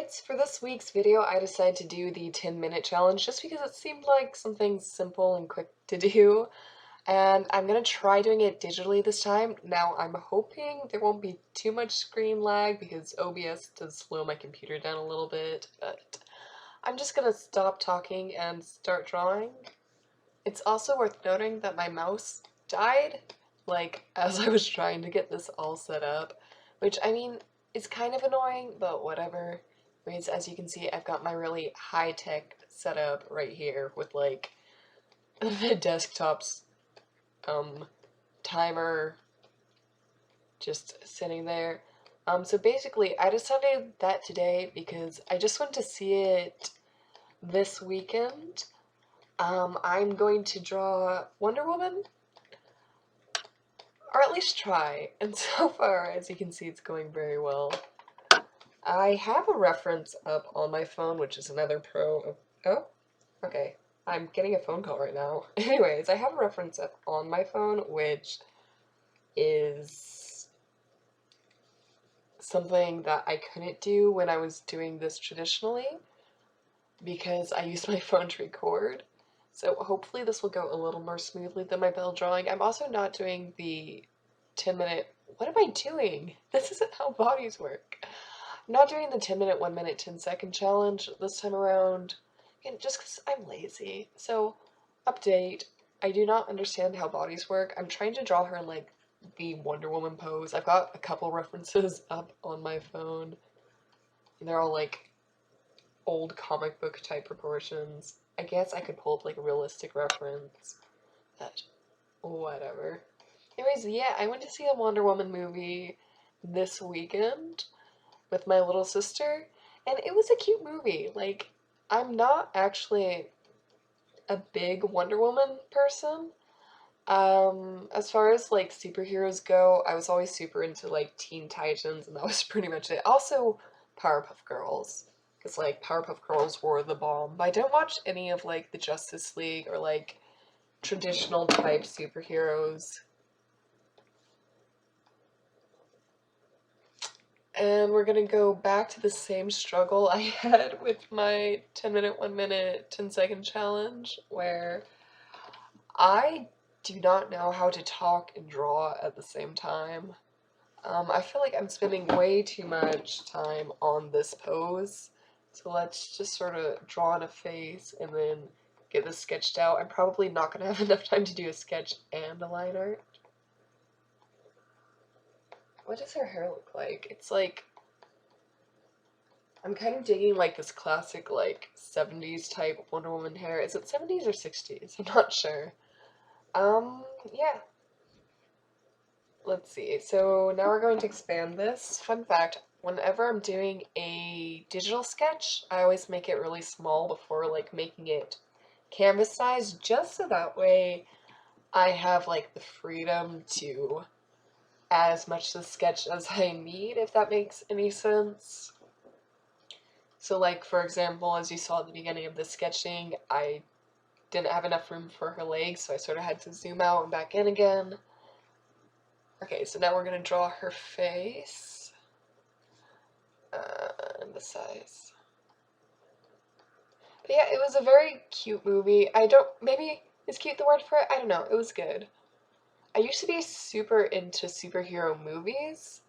kids, for this week's video I decided to do the 10-minute challenge just because it seemed like something simple and quick to do, and I'm gonna try doing it digitally this time. Now I'm hoping there won't be too much screen lag because OBS does slow my computer down a little bit, but I'm just gonna stop talking and start drawing. It's also worth noting that my mouse died, like, as I was trying to get this all set up, which, I mean, is kind of annoying, but whatever. Because as you can see, I've got my really high-tech setup right here with, like, the desktop's, timer just sitting there. So basically, I decided that today because I just went to see it this weekend. I'm going to draw Wonder Woman, or at least try, and so far, as you can see, it's going very well. I have a reference up on my phone, which is another pro of, oh, okay, I'm getting a phone call right now. Anyways, I have a reference up on my phone, which is something that I couldn't do when I was doing this traditionally, because I used my phone to record. So hopefully this will go a little more smoothly than my bell drawing. I'm also not doing the 10-minute, what am I doing? This isn't how bodies work. I'm not doing the 10-minute, 1-minute, 10-second challenge this time around, and just because I'm lazy. So, update, I do not understand how bodies work. I'm trying to draw her in, like, the Wonder Woman pose. I've got a couple references up on my phone, and they're all, like, old comic book type proportions. I guess I could pull up like a realistic reference, but whatever. Anyways, yeah, I went to see a Wonder Woman movie this weekend with my little sister, and it was a cute movie. Like, I'm not actually a big Wonder Woman person. As far as like superheroes go, I was always super into like Teen Titans, and that was pretty much it. Also, Powerpuff Girls, because like Powerpuff Girls were the bomb. But I don't watch any of like the Justice League or like traditional type superheroes. And we're gonna go back to the same struggle I had with my 10-minute, 1-minute, 10-second challenge, where I do not know how to talk and draw at the same time. I feel like I'm spending way too much time on this pose, so let's just sort of draw on a face and then get this sketched out. I'm probably not going to have enough time to do a sketch and a line art. What does her hair look like? It's like, I'm kind of digging like this classic like 70s type Wonder Woman hair. Is it 70s or 60s? I'm not sure. Yeah. Let's see, so now we're going to expand this. Fun fact, whenever I'm doing a digital sketch, I always make it really small before like making it canvas size, just so that way I have like the freedom to add as much to the sketch as I need, if that makes any sense. So like, for example, as you saw at the beginning of the sketching, I didn't have enough room for her legs, so I sort of had to zoom out and back in again. Okay, so now we're going to draw her face, and the size. But yeah, it was a very cute movie. Maybe, is cute the word for it? I don't know, it was good. I used to be super into superhero movies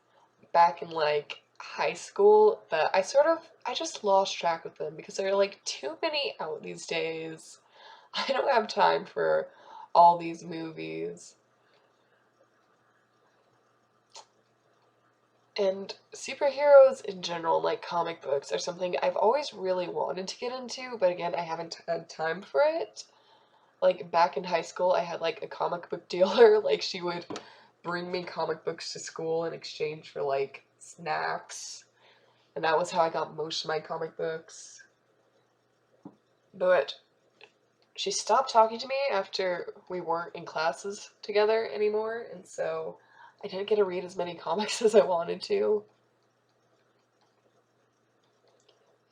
back in, like, high school, but I just lost track of them because there are, like, too many out these days. I don't have time for all these movies. And superheroes in general, like comic books, are something I've always really wanted to get into, but again, I haven't had time for it. Like, back in high school, I had, like, a comic book dealer. Like, she would bring me comic books to school in exchange for, like, snacks. And that was how I got most of my comic books. But she stopped talking to me after we weren't in classes together anymore, and so I didn't get to read as many comics as I wanted to.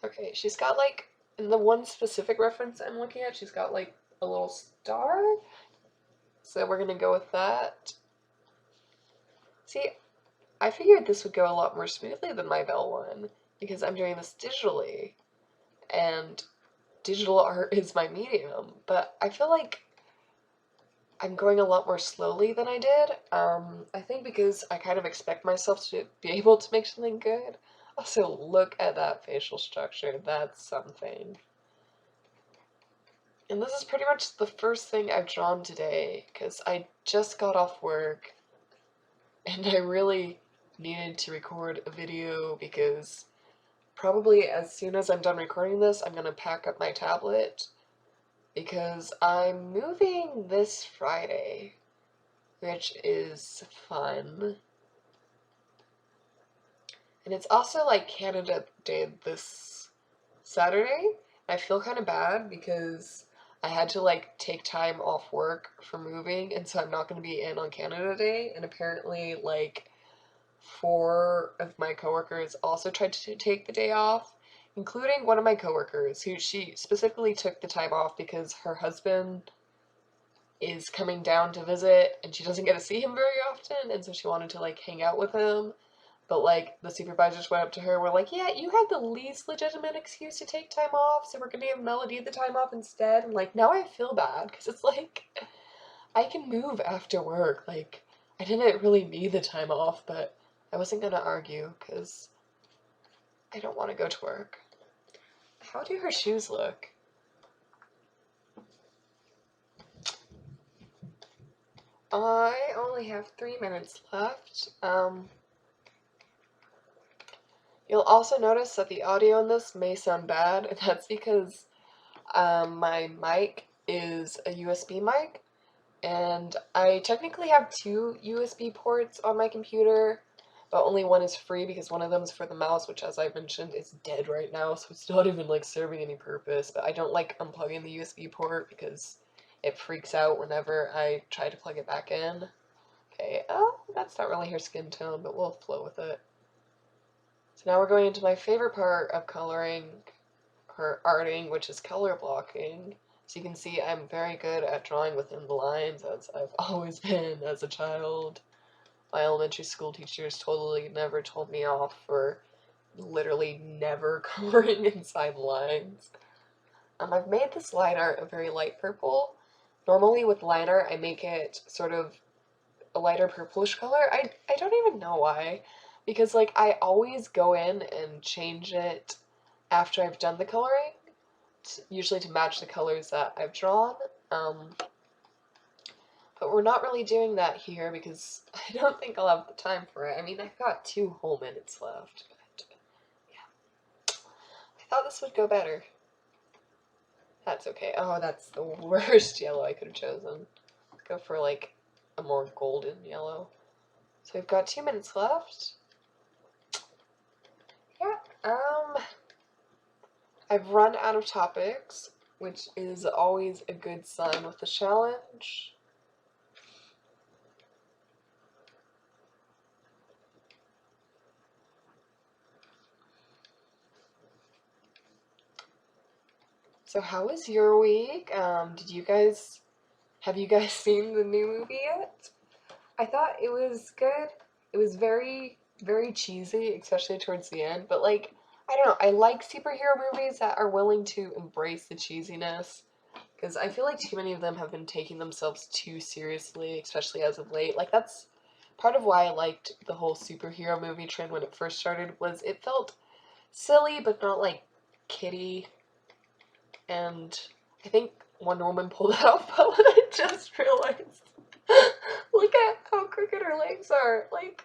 Okay, she's got like, in the one specific reference I'm looking at, she's got like a little star. So we're gonna go with that. See, I figured this would go a lot more smoothly than my bell one. because I'm doing this digitally, and digital art is my medium, but I feel like I'm going a lot more slowly than I did. I think because I kind of expect myself to be able to make something good. Also, look at that facial structure. That's something. And this is pretty much the first thing I've drawn today, because I just got off work, and I really needed to record a video because probably as soon as I'm done recording this, I'm gonna pack up my tablet because I'm moving this Friday, which is fun. And it's also like Canada Day this Saturday. I feel kind of bad because I had to like take time off work for moving, and so I'm not going to be in on Canada Day. And apparently, like, 4 of my coworkers also tried to take the day off, including one of my coworkers who she specifically took the time off because her husband is coming down to visit and she doesn't get to see him very often, and so she wanted to like hang out with him. But like the supervisors went up to her, were like, "Yeah, you have the least legitimate excuse to take time off, so we're gonna give Melody the time off instead." And like now I feel bad because it's like I can move after work. Like I didn't really need the time off, but I wasn't gonna argue because I don't want to go to work. How do her shoes look? I only have 3 minutes left. You'll also notice that the audio in this may sound bad, and that's because my mic is a USB mic, and I technically have 2 USB ports on my computer, but only one is free because one of them is for the mouse, which, as I mentioned, is dead right now, so it's not even like serving any purpose. But I don't like unplugging the USB port because it freaks out whenever I try to plug it back in. Okay, that's not really her skin tone, but we'll flow with it. So now we're going into my favorite part of coloring, or arting, which is color blocking. So you can see I'm very good at drawing within the lines, as I've always been as a child. My elementary school teachers totally never told me off for literally never coloring inside the lines. I've made this line art a very light purple. Normally with line art I make it sort of a lighter purplish color. I don't even know why. Because like I always go in and change it after I've done the coloring, usually to match the colors that I've drawn. But we're not really doing that here because I don't think I'll have the time for it. I mean, I've got 2 whole minutes left, but yeah. I thought this would go better. That's okay. Oh, that's the worst yellow I could have chosen. Go for like a more golden yellow. So we've got 2 minutes left. Yeah, I've run out of topics, which is always a good sign with the challenge. So how was your week? Have you guys seen the new movie yet? I thought it was good. It was very, very cheesy, especially towards the end, but like, I don't know, I like superhero movies that are willing to embrace the cheesiness, because I feel like too many of them have been taking themselves too seriously, especially as of late. Like, that's part of why I liked the whole superhero movie trend when it first started, was it felt silly, but not like kiddie. And I think Wonder Woman pulled it off, but when I just realized, look at how crooked her legs are, like,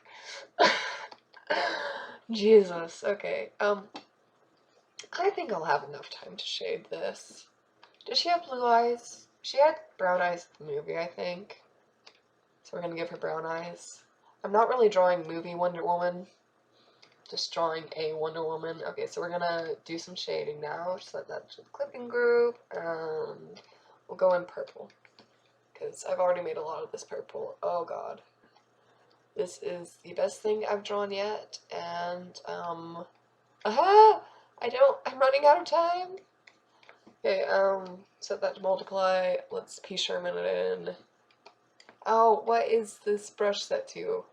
Jesus, okay, I think I'll have enough time to shade this. Does she have blue eyes? She had brown eyes in the movie, I think, so we're gonna give her brown eyes. I'm not really drawing movie Wonder Woman, just drawing a Wonder Woman. Okay, so we're gonna do some shading now. Set that to the clipping group, and we'll go in purple, because I've already made a lot of this purple. Oh god. This is the best thing I've drawn yet, and, aha! I'm running out of time! Okay, set that to multiply. Let's P. Sherman it in. Oh, what is this brush set to?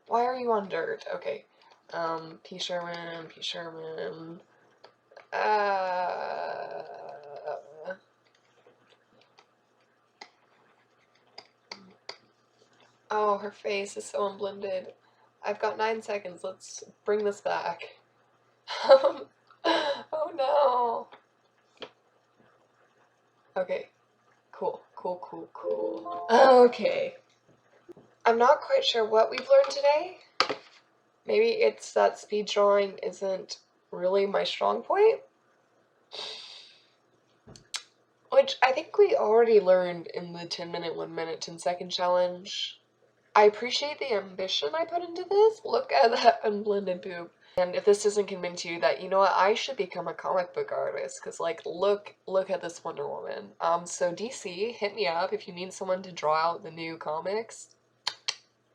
Why are you on dirt? Okay. P. Sherman, P. Sherman. Oh, her face is so unblended. I've got 9 seconds. Let's bring this back. Oh no. Okay. Cool. Okay. I'm not quite sure what we've learned today. Maybe it's that speed drawing isn't really my strong point. Which I think we already learned in the 10-minute, 1-minute, 10-second challenge. I appreciate the ambition I put into this. Look at that unblended boob. And if this doesn't convince you that, you know what, I should become a comic book artist, because, like, look at this Wonder Woman. So DC, hit me up if you need someone to draw out the new comics.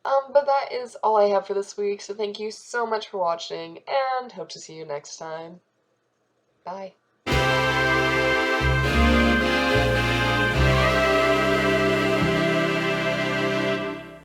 But that is all I have for this week, so thank you so much for watching, and hope to see you next time. Bye.